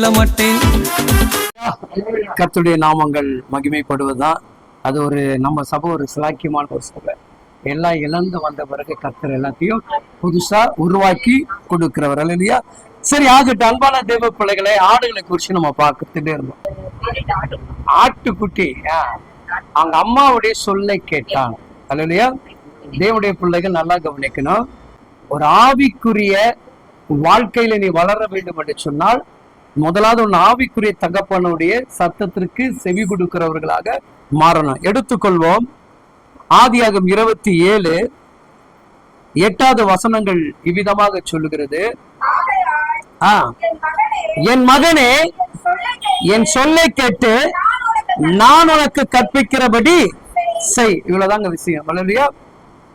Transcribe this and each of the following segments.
சொல்ல மாட்டேன். கர்த்தருடைய நாமங்கள் மகிமைப்படுவதுதான். அது நம்ம சபை ஒரு சிலாக்கியமான ஒரு சபை. எல்லாம் இழந்து வந்த பிறகு கர்த்தர் எல்லாத்தையும் புதுசா உருவாக்கி கொடுக்கிறவர் இல்லையா? சரி, ஆகட்டும். அன்பான தேவ பிள்ளைகளை, ஆடுகளை குறிச்சு நம்ம பார்த்துட்டே இருந்தோம். ஆட்டுக்குட்டி அவங்க அம்மாவுடைய சொல்லை கேட்டான் இல்லையா? தேவனுடைய பிள்ளைகள் நல்லா கவனிக்கணும். ஒரு ஆவிக்குரிய வாழ்க்கையில நீ வளர வேண்டும் என்று சொன்னால், முதலாவது ஒன்று ஆவிக்குரிய தகப்பனுடைய சத்தத்திற்கு செவி கொடுக்கிறவர்களாக மாறணும். எடுத்துக்கொள்வோம். ஆதியாகமம் 27:8 வசனங்கள் இவ்விதமாக சொல்லுகிறது. என் மகனே, என் சொல்லை கேட்டு நான் உனக்கு கற்பிக்கிறபடி செய். இவ்வளவுதாங்க விஷயம் இல்லையா?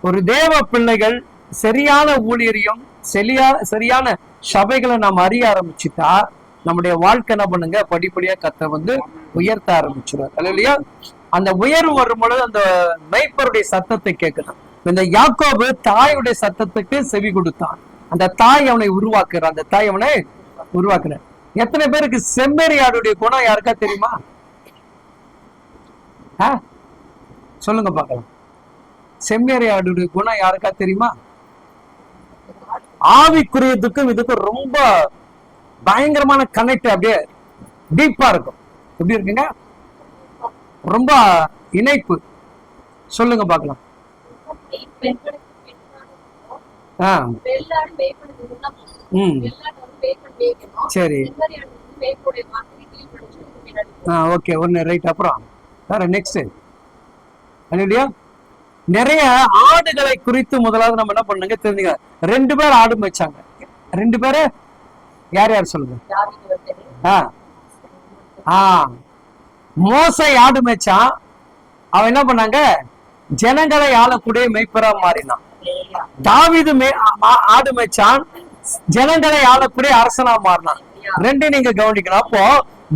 ஒரு தேவ பிள்ளைகள் சரியான ஊழியரையும் சரியான சபைகளை நாம் அறிய ஆரம்பிச்சுட்டா நம்முடைய வாழ்க்கை என்ன பண்ணுங்க, படிப்படியா கர்த்தர் உயர்த்த ஆரம்பிச்சுடுவார் இல்லையா? அந்த உயர்வு வரும் பொழுது அந்த மேய்ப்பருடைய சத்தத்தை கேட்கணும். இந்த யாக்கோபு தாயுடைய சத்தத்துக்கு செவி கொடுத்தான். அந்த தாய் அவனை உருவாக்குறான். அந்த தாய் அவனை உருவாக்குறான். எத்தனை பேருக்கு செம்மறியாடுடைய குணம் யாருக்கா தெரியுமா? சொல்லுங்க பார்க்கலாம். செம்மறியாடுடைய குணம் யாருக்கா தெரியுமா? ஆவிக்குரியதுக்கும் இதுக்கும் ரொம்ப பயங்கரமான கனெக்ட், அப்படியே டீப்பா இருக்கும். எப்படி இருக்குங்க? ரொம்ப இணைப்பு. சொல்லுங்க பார்க்கலாம். சரி, ஓகே, ஒன்னு ரைட். அப்புறம் வேற நெக்ஸ்ட் இல்லையா? நிறைய ஆடுகளை குறித்து முதலாவது நம்ம என்ன பண்ணுங்க தெரிஞ்சுங்க. 2 பேர் ஆடு மேய்ச்சாங்க. 2 பேரு யார் யார் சொல்லுங்க? மோசை ஆடு மேய்ச்சான். அவன் என்ன பண்ணாங்க? ஜனங்களை ஆளக்கூடிய மெய்ப்பரா மாறினான். தாவீது ஆடு மேய்ச்சான். ஜனங்களை ஆளக்கூடிய அரசனா மாறினான். 2 நீங்க கவனிக்கணும். அப்போ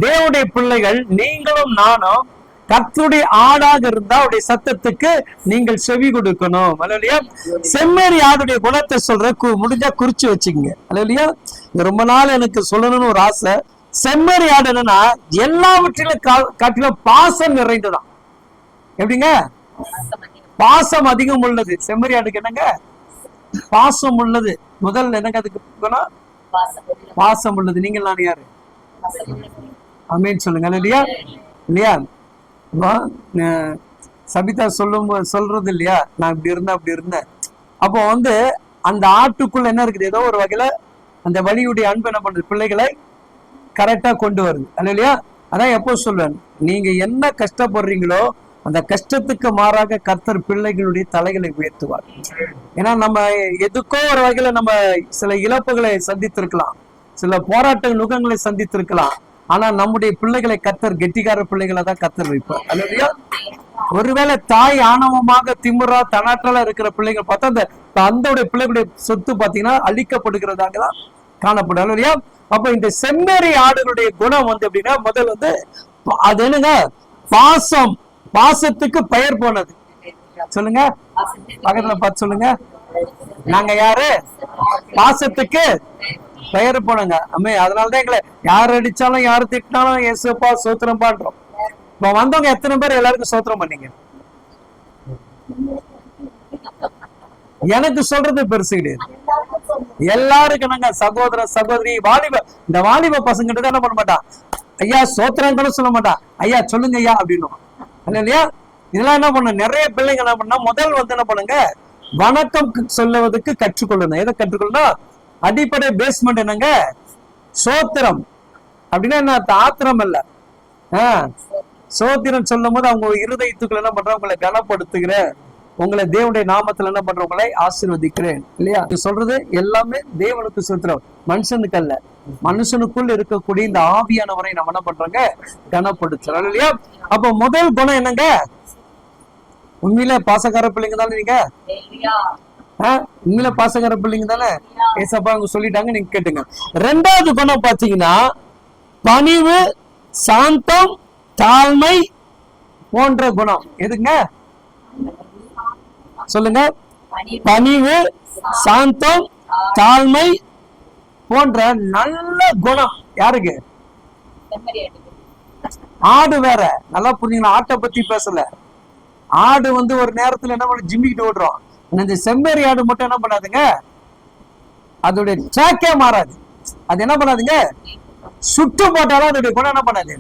தேவனுடைய பிள்ளைகள் நீங்களும் நானும் கர்த்தருடைய ஆடாக இருந்தா அவருடைய சத்தத்துக்கு நீங்கள் செவி கொடுக்கணும் இல்லையா? செம்மறி ஆடுடைய குணத்தை சொல்ற முடிஞ்சா குறிச்சு வச்சுக்கங்க இல்லையா? ரொம்ப நாள் எனக்கு சொல்லணும்னு ஒரு ஆசை. செம்மறி ஆடு என்னன்னா எல்லாவற்றிலும் காட்டிலும் பாசம் நிறைந்ததான். எப்படிங்க? பாசம் அதிகம் உள்ளது. செம்மறி ஆடுக்கு என்னங்க? பாசம் உள்ளது. முதல்ல என்னங்க அதுக்கு பாசம் உள்ளது. நீங்கள் நான் யாரு? ஆமென் சொல்லுங்க இல்லையா? இல்லையா? சபிதா சொல்றது இல்லையா, நான் இப்படி இருந்தேன் அப்படி இருந்தேன். அப்போ அந்த ஆட்டுக்குள்ள என்ன இருக்குது? ஏதோ ஒரு வகையில அந்த வலியுடைய அன்பு என்ன பண்றது? பிள்ளைகளை கரெக்டா கொண்டு வருது இல்லையா? அதான் எப்போ சொல்வேன், நீங்க என்ன கஷ்டப்படுறீங்களோ அந்த கஷ்டத்துக்கு மாறாக கர்த்தர் பிள்ளைகளுடைய தலைகளை உயர்த்துவார். ஏன்னா நம்ம எதுக்கோ ஒரு வகையில நம்ம சில இழப்புகளை சந்தித்திருக்கலாம், சில போராட்ட நுகங்களை சந்தித்திருக்கலாம். ஆனா நம்முடைய பிள்ளைகளை கர்த்தர் கெட்டிக்கார பிள்ளைகளை தான் கர்த்தர் வைப்பார் இல்லையா? ஒருவேளை தாய் ஆணவமாக திமுறா தனாற்றலா இருக்கிற பிள்ளைகள் பார்த்தா அந்த தந்தையுடைய பிள்ளைகளுடைய சொத்து பாத்தீங்கன்னா அழிக்கப்படுகிறதாக தான் காணப்படும் இல்லையா? அப்ப இந்த செம்மறி ஆடுகளுடைய குணம் அப்படின்னா முதல் அது என்னங்க? பாசம். பாசத்துக்கு பெயர் போனது. சொல்லுங்க, பக்கத்துல பார்த்து சொல்லுங்க. நாங்க யாரு? பாசத்துக்கு பெயர் போனங்க. அதனாலதான் எங்களை யார் அடிச்சாலும் யாரு திட்டினாலும் ஏசுப்பா சோத்திரம் பண்றோம். இப்ப வந்தவங்க எத்தனை பேர் எல்லாருக்கும் சோத்திரம் பண்ணீங்க? எனக்கு சொல்றது பெருசு கிடையாது. எல்லாருக்கும் நாங்க சகோதர சகோதரி இந்த வாலிப பசங்கிட்ட என்ன பண்ண மாட்டான், ஐயா சோத்திரம் கூட சொல்ல மாட்டான், ஐயா சொல்லுங்க ஐயா அப்படின்னு இல்லையா? இதெல்லாம் என்ன பண்ண, நிறைய பிள்ளைங்க என்ன பண்ணா முதல் என்ன பண்ணுங்க, வணக்கம் சொல்லுவதற்கு கற்றுக்கொள்ளணும். எதை கற்றுக்கொள்ளணும்? அடிப்படை பேஸ்மெண்ட் என்னங்க? சோத்திரம். அப்படின்னா என்ன? ஆத்திரம் இல்ல. சோத்திரம் சொல்லும் போது அவங்க இருதயத்துக்குள்ள என்ன பண்ற, உங்களை கனப்படுத்துகிற, உங்களை தேவனுடைய நாமத்துல என்ன பண்ற, உங்களை ஆசீர்வதிக்கிறேன் இல்லையா? சொல்றது எல்லாமே தேவனுக்கு சோத்திரம், மனுஷனுக்கு அல்ல. மனுஷனுக்குள் இருக்கக்கூடிய இந்த ஆவியானவரை நம்ம என்ன பண்றாங்க, கனப்படுத்துறோம் இல்லையா? அப்ப முதல் குணம் என்னங்க? உண்மையில பாசக்கார பிள்ளைங்க தானே நீங்க? உண்மையில பாசக்கார பிள்ளைங்க தானே? ஏசப்பா அவங்க சொல்லிட்டாங்க, நீங்க கேட்டுங்க. 2வது குணம் பாத்தீங்கன்னா பணிவு, சாந்தம், தாழ்மை போன்ற குணம். எதுங்க? சொல்லுங்க. பணிவு, சாந்தம், தாழ்மை போன்ற நல்ல குணம் யாருக்கு? ஆடு வேற, நல்லா புரிஞ்சுங்களா? ஆட்டை பத்தி பேசல. ஆடு வந்து ஒரு நேரத்துல என்ன பண்ண, ஜிம்மிக்கிட்டு ஓடுறோம். இந்த செம்மறி ஆடு மட்டும் என்ன பண்ணாதுங்க, அதோடைய ட்ராக்கே மாறாது. அது என்ன பண்ணாதுங்க, சுட்டு போட்டாலும் அதோடைய குணம் என்ன பண்ணாது.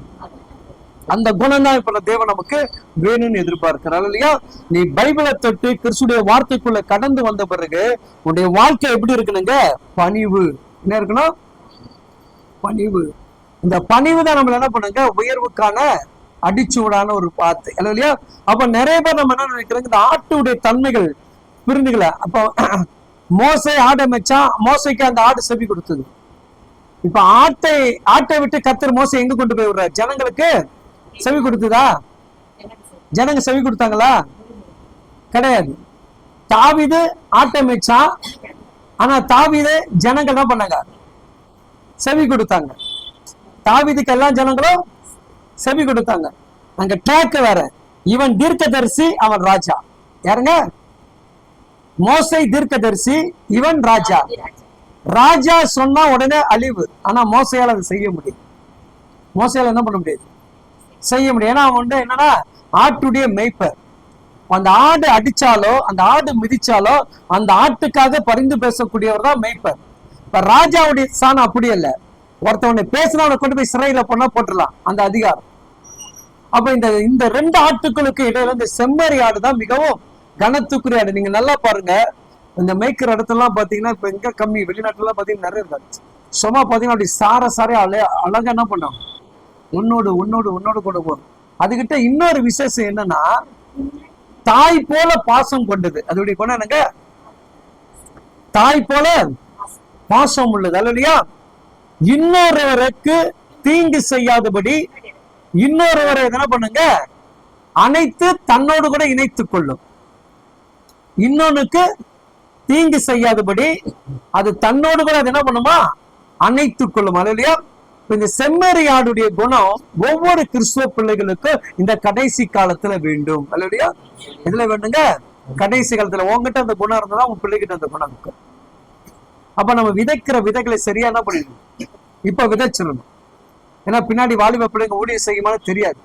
அந்த குணம் தான் இப்ப தேவன் நமக்கு வேணும்னு எதிர்பார்க்கிறார் இல்லையா? நீ பைபிளை தொட்டு கிறிஸ்துடைய வார்த்தைக்குள்ள கடந்து வந்த பிறகு உன்னுடைய வாழ்க்கை எப்படி இருக்கணுங்க, பணிவு. என்ன இருக்கணும், பணிவு. இந்த பணிவு தான் நம்ம என்ன பண்ணுங்க, உயர்வுக்கான அடிச்சுவடான ஒரு பாத்து இல்லையா? அப்ப நிறைய பேர் நம்ம என்ன நினைக்கிறோம், இந்த ஆட்டுடைய தன்மைகள் புரிந்துக்கல. அப்ப மோசை ஆடை மேய்ச்சா, மோசைக்கு அந்த ஆடு செவி கொடுத்தது. இப்ப ஆட்டை விட்டு கர்த்தர் மோசை எங்க கொண்டு போய் விடுறாரு, ஜனங்களுக்கு செவி கொடுத்ததா? ஜனங்க செவி கொடுத்தாங்களா? கிடையாது. தாவீது ஆட்டை மேய்ச்சா, ஆனா தாவீது ஜனங்கள் என்ன பண்ணாங்க, செவி கொடுத்தாங்க. தாவீதுக்கு எல்லா ஜனங்களும் செவி கொடுத்தாங்க. அங்க ட்ராக் வேற. இவன் தீர்க்கதரிசி, அவன் ராஜா. யாருங்க? மோசை தீர்க்கதரிசி, இவன் ராஜா. ராஜா சொன்னா உடனே அழிவு. ஆனா மோசையால அதை செய்ய முடியும். மோசையால என்ன பண்ண முடியாது, செய்ய முடியும். ஏன்னா அவன் என்னன்னா ஆட்டுடைய மேய்ப்பர். அந்த ஆடு அடிச்சாலோ அந்த ஆடு மிதிச்சாலோ அந்த ஆட்டுக்காக பரிந்து பேசக்கூடியவர் தான் மேய்ப்பர். இப்ப ராஜாவுடைய சாணம் அப்படி இல்ல, ஒருத்தவனை பேசினா அவனை கொண்டு போய் சிறையில பண்ணா போட்டுடலாம், அந்த அதிகாரம். அப்ப இந்த ரெண்டு ஆட்டுக்களுக்கு இடையில இந்த செம்மறி ஆடு தான் மிகவும் கனத்துக்குரிய ஆடு. நீங்க நல்லா பாருங்க, இந்த மேய்க்கிற இடத்துலாம் பாத்தீங்கன்னா இப்ப எங்க கம்மி, வெளிநாட்டுல பாத்தீங்கன்னா நிறைய இருக்காது. சும்மா பாத்தீங்கன்னா அப்படி சார அழகா என்ன பண்ணோம், உன்னோடு கூட போகும். அதுகிட்ட இன்னொரு விசேஷம் என்னன்னா, தாய் போல பாசம் கொண்டது. அதோடைய குணம் என்னங்க, தாய் போல பாசம் உள்ளது இல்லையா? இன்னொருவருக்கு தீங்கு செய்யாதபடி இன்னொருவரை என்ன பண்ணுங்க, அனைத்து தன்னோடு கூட இணைத்துக் கொள்ளும். இன்னொன்னுக்கு தீங்கு செய்யாதபடி அது தன்னோடு கூட அது என்ன பண்ணுமா, அணைத்துக் கொள்ளும் இல்லையா? இந்த செம்மறி ஆடுடைய குணம் ஒவ்வொரு கிறிஸ்துவ பிள்ளைகளுக்கும் இந்த கடைசி காலத்துல வேண்டும் இல்லையா? இதுல வேண்டுங்க, கடைசி காலத்துல உங்ககிட்ட அந்த குணம் இருந்தா உங்க பிள்ளைகிட்ட அந்த குணம் இருக்கும். அப்ப நம்ம விதைக்கிற விதைகளை சரியா என்ன பண்ணிடணும், இப்ப விதைச்சிடணும். ஏன்னா பின்னாடி வாலிப பிள்ளைங்க ஊழியம் செய்யுமான்னு தெரியாது.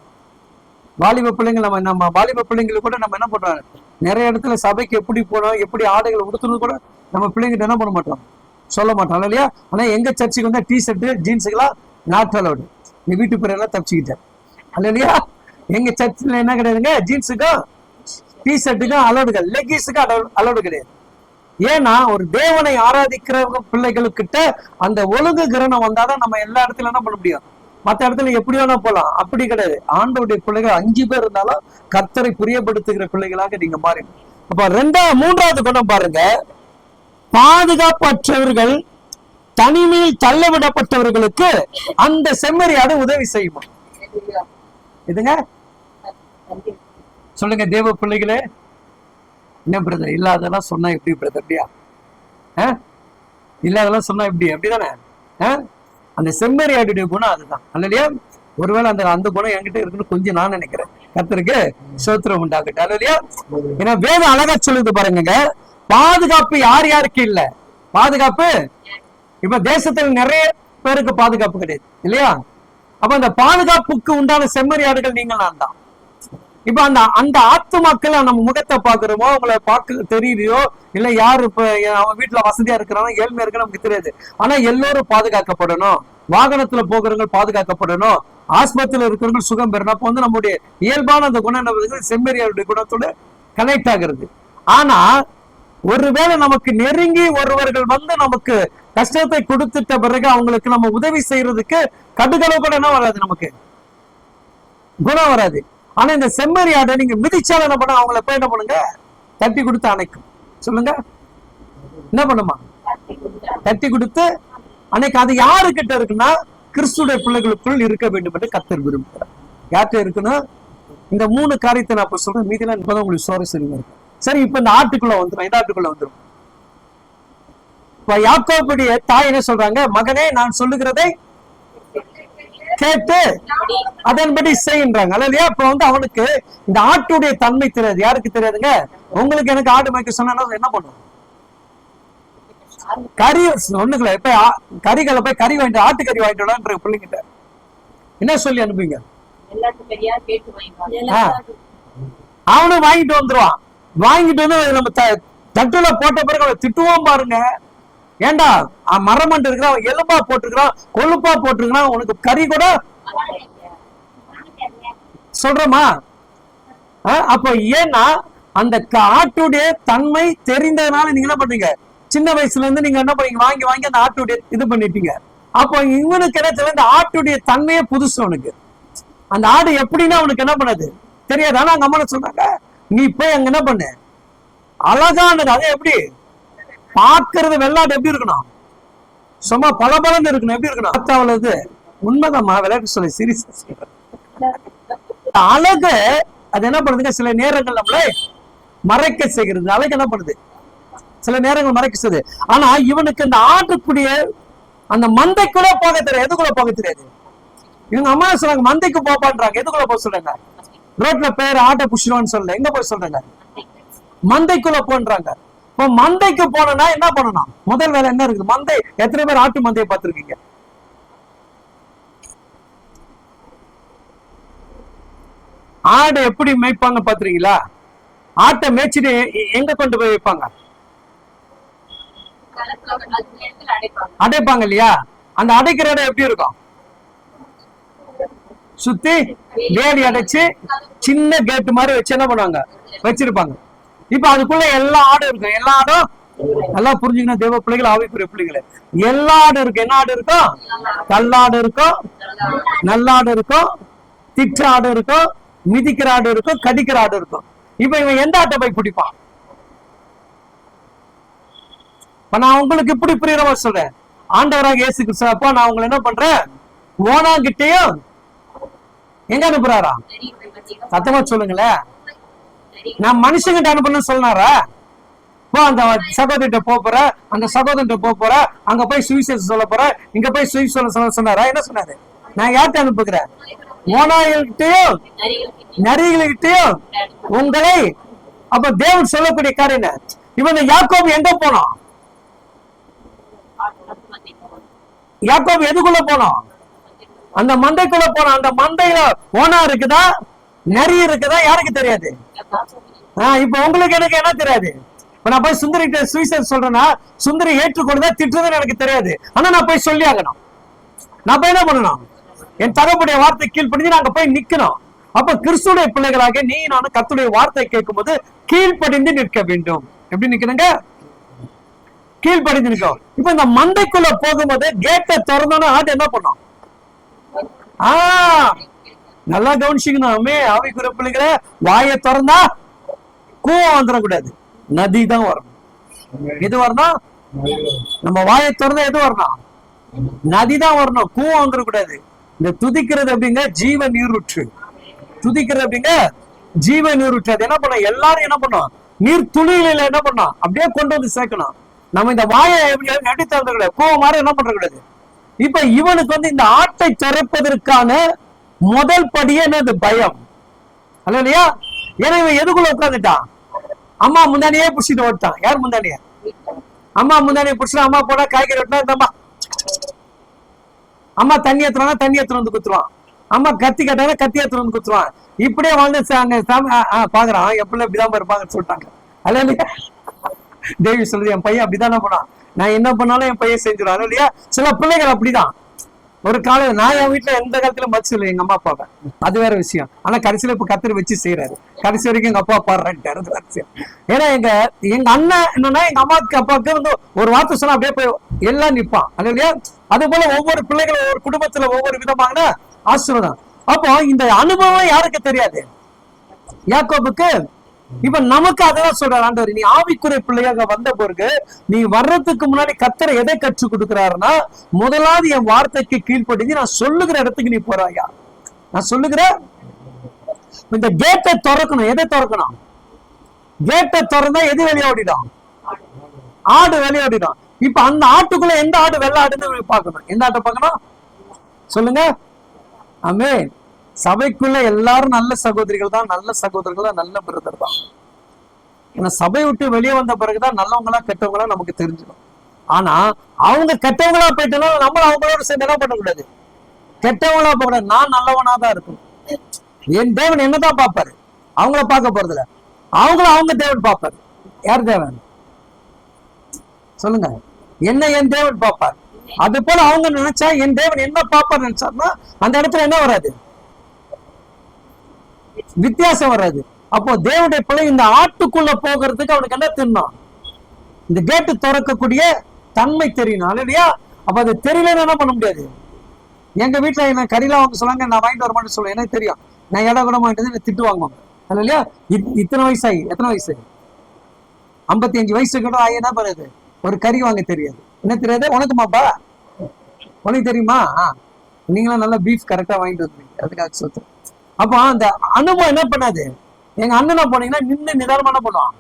வாலிப பிள்ளைங்க நம்ம வாலிப பிள்ளைங்களுக்கு கூட நம்ம என்ன பண்றோம், நிறைய இடத்துல சபைக்கு எப்படி போனோம், எப்படி ஆடைகளை உடுத்தணும் கூட நம்ம பிள்ளைங்கிட்ட என்ன பண்ண மாட்டோம், சொல்ல மாட்டோம் இல்லையா? ஆனா எங்க சர்ச்சுக்கு வந்தா டி ஷர்ட் ஜீன்ஸுக்கெல்லாம் நாட் அலோடு. நீ வீட்டு பேரெல்லாம் தப்பிச்சுக்கிட்டேன் இல்லையா? எங்க சர்ச்சில் என்ன கிடையாதுங்க, ஜீன்ஸுக்கும் டி ஷர்ட்டுக்கும் அலோடுகள், லெகின்ஸுக்கும் அலோடு கிடையாது. ஏன்னா ஒரு தேவனை ஆராதிக்கிற பிள்ளைகளுக்கிட்ட அந்த ஒழுங்கு கிரணம் வந்தாதான் நம்ம எல்லா இடத்துல என்ன பண்ண முடியும், மற்ற இடத்துல எப்படி வேணா போலாம். அப்படி கிடையாது. ஆண்டவருடைய பிள்ளைகள் 5 பேர் இருந்தாலும் கர்த்தரை பிரியப்படுத்துகிற பிள்ளைகளாக நீங்க மாறீங்க. அப்ப மூன்றாவது குணம் பாருங்க, பாதுகாப்பற்றவர்கள் தனிமையில் தள்ளவிடப்பட்டவர்களுக்கு அந்த செம்மறியாடு உதவி செய்யுமா? இதுங்க சொல்லுங்க தேவ பிள்ளைகளே. என்ன பிரதர், இல்லாதெல்லாம் சொன்னா எப்படி பிரதர், அப்படியா? இல்லாதெல்லாம் சொன்னா எப்படி, அப்படிதானே? அந்த செம்மறியாடுடைய குணம் அதுதான் இல்லையா? ஒருவேளை அந்த குணம் என்கிட்ட இருக்குன்னு கொஞ்சம் நான் நினைக்கிறேன். கர்த்தருக்கு ஸ்தோத்திரம் உண்டாகட்டும் இல்லையா? ஏன்னா வேதம் அழகா சொல்லுது பாருங்க, பாதுகாப்பு யார் யாருக்கு இல்ல, பாதுகாப்பு இப்ப தேசத்துல நிறைய பேருக்கு பாதுகாப்பு கிடையாது இல்லையா? அப்ப அந்த பாதுகாப்புக்கு உண்டான செம்மறியாடுகள் நீங்கள் நான் தான். இப்ப அந்த ஆத்துமாக்கள் நம்ம முகத்தை பாக்குறோமோ, அவங்களை பார்க்க தெரியலையோ, இல்ல யாரு இப்ப அவன் வீட்டுல வசதியா இருக்கிறானோ ஏழ்மையா இருக்கு நமக்கு தெரியாது. ஆனா எல்லோரும் பாதுகாக்கப்படணும். வாகனத்துல போகிறவங்க பாதுகாக்கப்படணும். ஆஸ்பத்திரியில இருக்கிறவங்க சுகம் பெறணும். அப்ப வந்து நம்முடைய இயல்பான அந்த குணம் செம்மறியாருடைய குணத்தோட கனெக்ட் ஆகிறது. ஆனா ஒருவேளை நமக்கு நெருங்கி ஒருவர்கள் வந்து நமக்கு கஷ்டத்தை கொடுத்துட்ட பிறகு அவங்களுக்கு நம்ம உதவி செய்யறதுக்கு கடுகளவு கூட என்ன வராது, நமக்கு குணம் வராது. ஆனா இந்த செம்மறியாடை நீங்க மிதிச்சாலும் என்ன பண்ண, அவங்கள போய் என்ன பண்ணுங்க, தட்டி கொடுத்து அணைக்கும். சொல்லுங்க, என்ன பண்ணுமா, தட்டி கொடுத்து அன்னைக்கு. அது யாரு கிட்ட இருக்குன்னா, கிறிஸ்துடைய பிள்ளைகளுக்குள் இருக்க வேண்டும் என்று கர்த்தர் விரும்புகிறார். யார்கிட்ட இருக்கணும், இந்த 3 காரியத்தை நான் இப்ப சொல்றேன். மீதிலாம் இப்பதான் உங்களுக்கு சுவாரஸ்யம் இருக்கு. சரி, இப்ப இந்த ஆட்டுக்குள்ள வந்துடும். இந்த ஆட்டுக்குள்ள வந்துடும். இப்ப யாக்கோபுடைய தாய் என்ன சொல்றாங்க, மகனே நான் சொல்லுகிறதை கேட்டு அதன்படி செய்யறாங்க இல்லையா? இப்ப வந்து அவனுக்கு இந்த ஆட்டுடைய தன்மை தெரியாது. யாருக்கு தெரியாதுங்க? உங்களுக்கு எனக்கு ஆடு மேய்க்க சொன்னா என்ன பண்ணும், கறி ஒண்ணுக்குள்ள இப்ப கறிகளை போய் கறி வாங்கிட்டு ஆட்டுக்கறி வாங்கிட்டு பிள்ளைங்கிட்ட என்ன சொல்லி அனுப்புவீங்க? எல்லாத்துக்கும் அவனும் வாங்கிட்டு வந்துருவான். வாங்கிட்டு வந்து நம்ம தட்டுல போட்ட பிறகு அவனை திட்டுவோம் பாருங்க. ஏண்டா மரமண்டு இருக்கிறான், எலும்பா போட்டிருக்கிறான், கொழுப்பா போட்டிருக்கிறான், உனக்கு கறி கூட சொல்றோமா? அப்ப ஏன்னா அந்த ஆட்டுடைய தன்மை தெரிந்ததுனால நீங்க என்ன பண்றீங்க, சின்ன வயசுல இருந்து நீங்க என்ன பண்ணீங்க, வாங்கி வாங்கி அந்த ஆட்டுடைய இது பண்ணிட்டீங்க. அப்போ இவனுக்கு என்ன தெரியல, இந்த ஆட்டுடைய தன்மையே புதுசு அவனுக்கு. அந்த ஆடு எப்படின்னா அவனுக்கு என்ன பண்ணது தெரியாது. ஆனா அங்க அம்மா சொன்னாங்க, நீ போய் அங்க என்ன பண்ணு, அழகானது. அது எப்படி பாக்குறது, வெள்ளாடு எப்படி இருக்கணும், சும்மா பலபலன்னு இருக்கணும். எப்படி இருக்கணும், அவ்வளவு உண்மைதாம்மா, விளையாட்டு சொல்லி சீரியஸ் அழகு. அது என்ன பண்ணுதுங்க, சில நேரங்கள் நம்மள மறைக்க செய்கிறது. அழகு என்ன பண்ணுது, சில நேரங்கள் மறைக்க செய்யுது. ஆனா இவனுக்கு இந்த ஆட்டுக்குடிய அந்த மந்தைக்குள்ள போக தெரியாது. எதுக்குள்ள போக தெரியாது. இவங்க அம்மா சொல்றாங்க மந்தைக்கு போப்பான்றாங்க. எதுக்குள்ள போக சொல்றாங்க? ரோட்ல பேர் ஆட்டை புடிச்சிருவான்னு சொல்ல, எங்க போய் சொல்றாங்க, மந்தைக்குள்ள போன்றாங்க. இப்போ மந்தைக்கு போனா என்ன பண்ணணும், முதல் வேலை என்ன இருக்குது? மந்தை, எத்தனை பேர் ஆட்டு மந்தையை பார்த்திருக்கீங்க? ஆடு எப்படி மேய்ப்பாங்க பாத்துறீங்களா? ஆட்டை மேய்ச்சிட்டு எங்க கொண்டு போய் வைப்பாங்க? அடைப்பாங்க இல்லையா? அந்த அடைக்கிற இடம் எப்படி இருக்கும்? சுத்தி வேலி அடைச்சு சின்ன கேட்டு மாதிரி வச்சு என்ன பண்ணுவாங்க, வச்சிருப்பாங்க. இப்ப அதுக்குள்ள எல்லா ஆடும் இருக்கும். எல்லா ஆடும் நல்லா புரிஞ்சுக்கணும் தேவ பிள்ளைகள், ஆவிக்குரிய பிள்ளைகளை. எல்லா ஆடும் இருக்கும். என்ன ஆடு இருக்கும்? கல்லாடு இருக்கும், நல்லாடு இருக்கும், திட்ட ஆடு இருக்கும், மிதிக்கிற ஆடு இருக்கும், கடிக்கிற ஆடு இருக்கும். இப்ப இவன் எந்த ஆட்டை போய் பிடிப்பான்? நான் உங்களுக்கு இப்படி புரியுற மாதிரி சொல்றேன். ஆண்டவராக இயேசு கிறிஸ்து, அப்பா நான் உங்களை என்ன பண்றேன், ஓனாங்கிட்டையும் எங்க அனுப்புறாரா? சத்தமா சொல்லுங்களேன். நான் மனுஷங்கிட்ட அனுப்பணும்னு சொன்னாரா? போ அந்த சகோதரிட்ட போற, அந்த சகோதரிட்ட போற, அங்க போய் சுவிசேஷம் சொல்ல போற, இங்க போய் சுவிசேஷம் சொன்னாரா? என்ன சொன்னாரு? நான் யார்கிட்ட அனுப்புகிறேன்? ஓனாய்கிட்டையும் நரிகள்கிட்டையும் உங்களை. அப்ப தேவன் சொல்லக்கூடிய காரியம் என்ன? இவன் யாக்கோபு எங்க போனோம்? யாக்கோபு எதுக்குள்ள போனோம்? அந்த மந்தைக்குள்ள போனோம். அந்த மந்தையில ஓனா இருக்குதா, நரி இருக்குதா, யாருக்கு தெரியாது. இப்ப உங்களுக்கு எனக்கு என்ன தெரியாது. இப்ப நான் போய் சுந்தரி சுவிசேஷம் சொல்றேன்னா, சுந்தரி ஏற்றுக்கொண்டுதா திட்டுறதுன்னு எனக்கு தெரியாது. ஆனா நான் போய் சொல்லி ஆகணும். நான் போய் என்ன பண்ணணும், என் தகப்பனுடைய வார்த்தை கீழ்ப்படிஞ்சு நாங்க போய் நிக்கணும். அப்ப கிறிஸ்துடைய பிள்ளைகளாக நீ நானும் கர்த்தருடைய வார்த்தை கேட்கும் போது கீழ்ப்படிந்து நிற்க வேண்டும். எப்படி நிக்கணுங்க? கீழ்ப்படிந்து நிற்கும். இப்ப இந்த மந்தைக்குள்ள போகும்போது கேட்டை திறந்தோன்னா ஆடு என்ன பண்ணும்? நல்லா கவனிச்சுக்கணும். ஆவிக்குரிய பிள்ளைகளை, வாயை திறந்தா கூவம் வந்துடக்கூடாது, நதி தான் வரணும். எது வரணும்? நம்ம வாயை திறந்தா எது வரணும்? நதி தான் வரணும், கூவம் வந்துடக்கூடாது. இந்த துதிக்கிறது அப்படிங்க ஜீவ நீரூற்று. துதிக்கிறது அப்படிங்க ஜீவ நீரூற்று. அது என்ன பண்ணும்? எல்லாரும் என்ன பண்ணும்? நீர் துளியில என்ன பண்ணும்? அப்படியே கொண்டு வந்து சேர்க்கணும். நம்ம இந்த வாயை எப்படி திறந்துக்கூடாது, கூவம் மாதிரி என்ன பண்ற கூடாது. இப்ப இவனுக்கு வந்து இந்த ஆட்டை திறப்பதற்கான முதல் படியே என்னது? பயம். அல்ல இல்லையா? ஏன்னா இவன் எதுக்குள்ள உட்காந்துட்டான்? அம்மா முந்தானியே புடிச்சிட்டு ஓட்டான். யார் முந்தானிய? அம்மா முந்தானியை புடிச்சா, அம்மா போனா காய்கறி வெட்டினா இந்தம்மா, அம்மா தண்ணி ஏத்துறாங்க, தண்ணி ஏத்துற வந்து குத்துருவான். அம்மா கத்தி கட்டாங்க, கத்தி ஏத்துற வந்து குத்துருவான். இப்படியே வாழ்ந்து பாக்குறான். எப்படி இப்படிதான் இருப்பாங்கன்னு சொல்லிட்டாங்க. அல்ல இல்லையா? தேவி சொல்றது, என் பையன் அப்படிதான் போனான், நான் என்ன பண்ணாலும் என் பையன் செஞ்சிருவான். இல்லையா? சில பிள்ளைகள் அப்படிதான். ஒரு காலம் நான் என் வீட்டுல எந்த காலத்துல மதிச்சில்லை எங்க அம்மா அப்பாவை, அது வேற விஷயம். ஆனா கடைசியில இப்ப கத்திரி வச்சு செய்யறாரு. கடைசி வரைக்கும் எங்க அப்பா பாடுறாரு விஷயம். ஏன்னா எங்க அண்ணன் என்னன்னா, எங்க அம்மாவுக்கு அப்பாவுக்கு வந்து ஒரு வார்த்தை சொன்னா அப்படியே போய் எல்லாம் நிப்பான். அது இல்லையா? அது போல ஒவ்வொரு பிள்ளைகளும் ஒவ்வொரு குடும்பத்துல ஒவ்வொரு விதமான ஆசீர்வாதம். அப்போ இந்த அனுபவம் யாருக்கு தெரியாது? யாக்கோபுக்கு. இப்ப நமக்கு அதான் சொல்ற ஆண்டவர், நீ ஆவிக்குரிய பிள்ளையாக வந்த பிறகு நீ வர்றதுக்கு முன்னாடி கர்த்தர் எதை கற்றுக் கொடுக்கிறாருன்னா, முதலாவது என் வார்த்தைக்கு கீழ்ப்படிஞ்சு நான் சொல்லுகிற இடத்துக்கு நீ போறாயா. நான் சொல்லுகிற இந்த கேட்டை திறக்கணும். எதை திறக்கணும்? கேட்டை திறந்தா எது வெளியோடிடும்? ஆடு வெளியோடிடும். இப்ப அந்த ஆட்டுக்குள்ள எந்த ஆடு வெள்ளை ஆடுன்னு பார்க்கணும். எந்த ஆட்டை பார்க்கணும் சொல்லுங்க? ஆமே. சபைக்குள்ள எல்லாரும் நல்ல சகோதரிகள் தான், நல்ல சகோதரர்கள் தான், நல்ல பிரதர் தான். ஏன்னா சபை விட்டு வெளியே வந்த பிறகுதான் நல்லவங்களா கெட்டவங்களா நமக்கு தெரிஞ்சிடும். ஆனா அவங்க கெட்டவங்களா போயிட்டோம்னா நம்மள அவங்களோட சேர்ந்து என்ன பண்ணக்கூடாது, கெட்டவங்களா போக நான் நல்லவனா தான் இருக்கும். என் தேவன் என்னதான் பார்ப்பாரு, அவங்கள பார்க்க போறதில்ல, அவங்கள அவங்க தேவன் பார்ப்பாரு. யார் தேவன் சொல்லுங்க? என்ன என் தேவன் பார்ப்பார். அது போல அவங்க நினைச்சா என் தேவன் என்ன பார்ப்பார் நினைச்சாருன்னா அந்த இடத்துல என்ன வராது, வித்தியாசம் வராது. அப்போ தேவனுடைய பிள்ளை இந்த ஆட்டுக்குள்ள போகிறதுக்கு அவனுக்கு என்ன தின்னும், இந்த கேட்டு திறக்கக்கூடிய தன்மை தெரியணும் இல்லையா? அப்ப அது தெரியலன்னு என்ன பண்ண முடியாது. எங்க வீட்டுல என்ன கறிலாம் வாங்க சொல்லாங்க, நான் வாங்கிட்டு வரமாட்டேன்னு சொல்லுவேன். எனக்கு தெரியும், நான் இடம் கூட வாங்கிட்டு திட்டு வாங்குவாங்க இல்லையா? இத்தனை வயசாகி எத்தனை வயசு, 55 வயசு கூட என்ன பண்ணுது, ஒரு கறி வாங்க தெரியாது. என்ன தெரியாது உனக்குமாப்பா, உனக்கு தெரியுமா? நீங்களும் நல்லா பீஃப் கரெக்டா வாங்கிட்டு வந்துருக்கீங்க, அதுக்காக சொல்றேன். அப்போ அந்த அனுபவம் என்ன பண்ணாது. எங்க அண்ணனா போனீங்கன்னா நின்று நிதானமா என்ன பண்ணுவான்,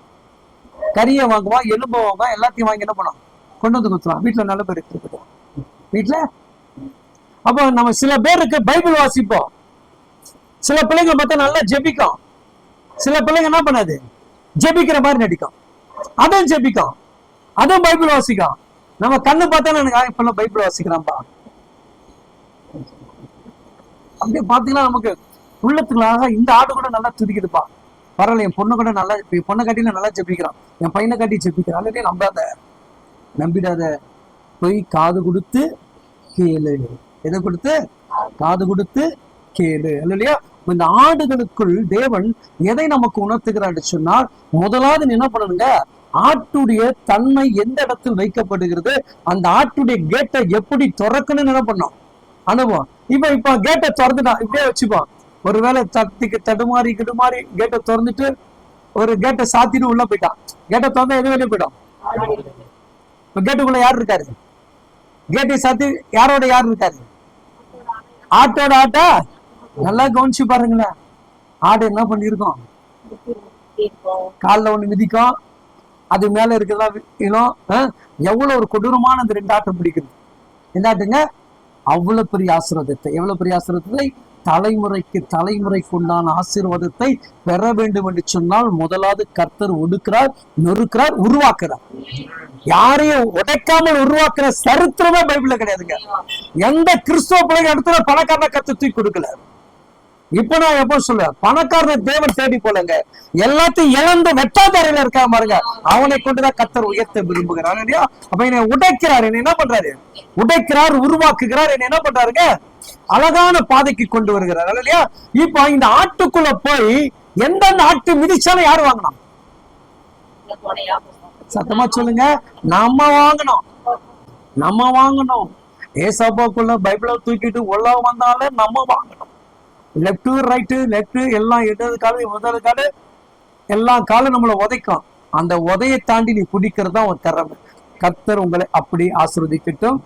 கறியை வாங்குவான், எலும்பு வாங்குவான், எல்லாத்தையும் வாங்கி என்ன பண்ணுவான், கொண்டு வந்து கொடுத்துருவான். வீட்டுல நல்ல பேர் இருக்கு வீட்டுல. அப்போ நம்ம சில பேருக்கு பைபிள் வாசிப்போம், சில பிள்ளைங்க பார்த்தா நல்லா ஜெபிக்கும், சில பிள்ளைங்க என்ன பண்ணாது, ஜெபிக்கிற மாதிரி நடிக்கும், அதுவும் ஜெபிக்கும், அதுவும் பைபிள் வாசிக்கும். நம்ம கண்ணு பார்த்தா எனக்கு இப்பெல்லாம் பைபிள் வாசிக்கிறான்பா அப்படியே பாத்தீங்கன்னா நமக்கு உள்ளத்துக்குள்ளாக இந்த ஆடு கூட நல்லா துதிக்குதுப்பா, பரவாயில்ல, என் பொண்ணு கூட நல்லா, பொண்ணை காட்டில நல்லா ஜெபிக்கிறான், என் பையனை காட்டி ஜெபிக்கிறான். அல்லதே நம்பாத, நம்பிடாத, போய் காது கொடுத்து கேளு. எதை கொடுத்து? காது கொடுத்து கேளு இல்லையா? இந்த ஆடுகளுக்குள் தேவன் எதை நமக்கு உணர்த்துகிறான்னு சொன்னால், முதலாவது என்ன பண்ணணுங்க, ஆட்டுடைய தன்மை எந்த இடத்தில் வைக்கப்படுகிறது, அந்த ஆட்டுடைய கேட்டை எப்படி திறக்கணும்னு என்ன பண்ணோம், அனுபவம். இப்ப கேட்டை திறந்துட்டான், இப்படியே வச்சுப்போம். ஒருவேளை தடுமாறி கிடுமாறி கேட்டை திறந்துட்டு ஒரு கேட்டை சாத்திட்டு உள்ள போயிட்டான், கேட்டை திறந்தா எது வெளியே போயிடும். இப்ப கேட்டுக்குள்ள யார் இருக்காரு, கேட்டை சாத்தி யாரோட யார் இருக்காரு, ஆட்டோட ஆட்டா. நல்லா கவனிச்சு பாருங்களேன், ஆடு என்ன பண்ணிருக்கோம், காலில் ஒண்ணு மிதிக்கும், அது மேல இருக்கிறதா எவ்வளவு ஒரு கொடூரமான அந்த 2 ஆட்டம் பிடிக்குது. என்ன ஆட்டுங்க, அவ்வளவு பெரிய ஆசீர்வாதத்தை, எவ்வளவு பெரிய ஆசீர்வாதத்தை, தலைமுறைக்கு தலைமுறைக்கு உண்டான ஆசீர்வாதத்தை பெற வேண்டும் என்று சொன்னால் முதலாவது கர்த்தர் ஒடுக்கிறார், நொறுக்கிறார், உருவாக்குறார். யாரையும் உடைக்காமல் உருவாக்குற சரித்திரமே பைபிள்ல கிடையாதுங்க. எந்த கிறிஸ்துவ பிள்ளைங்க அடுத்த பணக்காரனை கர்த்தர் தூக்கி கொடுக்கல. இப்ப நான் எப்ப சொல்லுவேன், பணக்காரனை தேவன் தேடி போலங்க, எல்லாத்தையும் இழந்து வெட்டாதாரையில இருக்கா பாருங்க, அவனை கொண்டுதான் கர்த்தர் உயர்த்த விரும்புகிறார் இல்லையா? அப்ப என்னை உடைக்கிறார், என்ன பண்றாரு, உடைக்கிறார், உருவாக்குகிறார், என்ன பண்றாருங்க, அழகான பாதைக்கு கொண்டு வருகிறார் இல்லையா? இப்போ இந்த ஆட்டுக்குள்ள போய் எந்தெந்த ஆட்டு மிதிச்சாலும் யாரு வாங்கணும், சத்தமா சொல்லுங்க, நம்ம வாங்கணும், நம்ம வாங்கணும். ஏசாப்பாக்குள்ள பைபிளை தூக்கிட்டு உள்ள வந்தாலே நம்ம வாங்கணும். லெப்ட் ரைட்டு லெப்ட் எல்லாம், இடது காலு முதல் காலு எல்லா காலும் நம்மளை உதைக்கும். அந்த உதையை தாண்டி நீ பிடிக்கிறது தான் ஒரு திறமை. கர்த்தர் உங்களை அப்படி ஆசீர்வதிக்கட்டும்.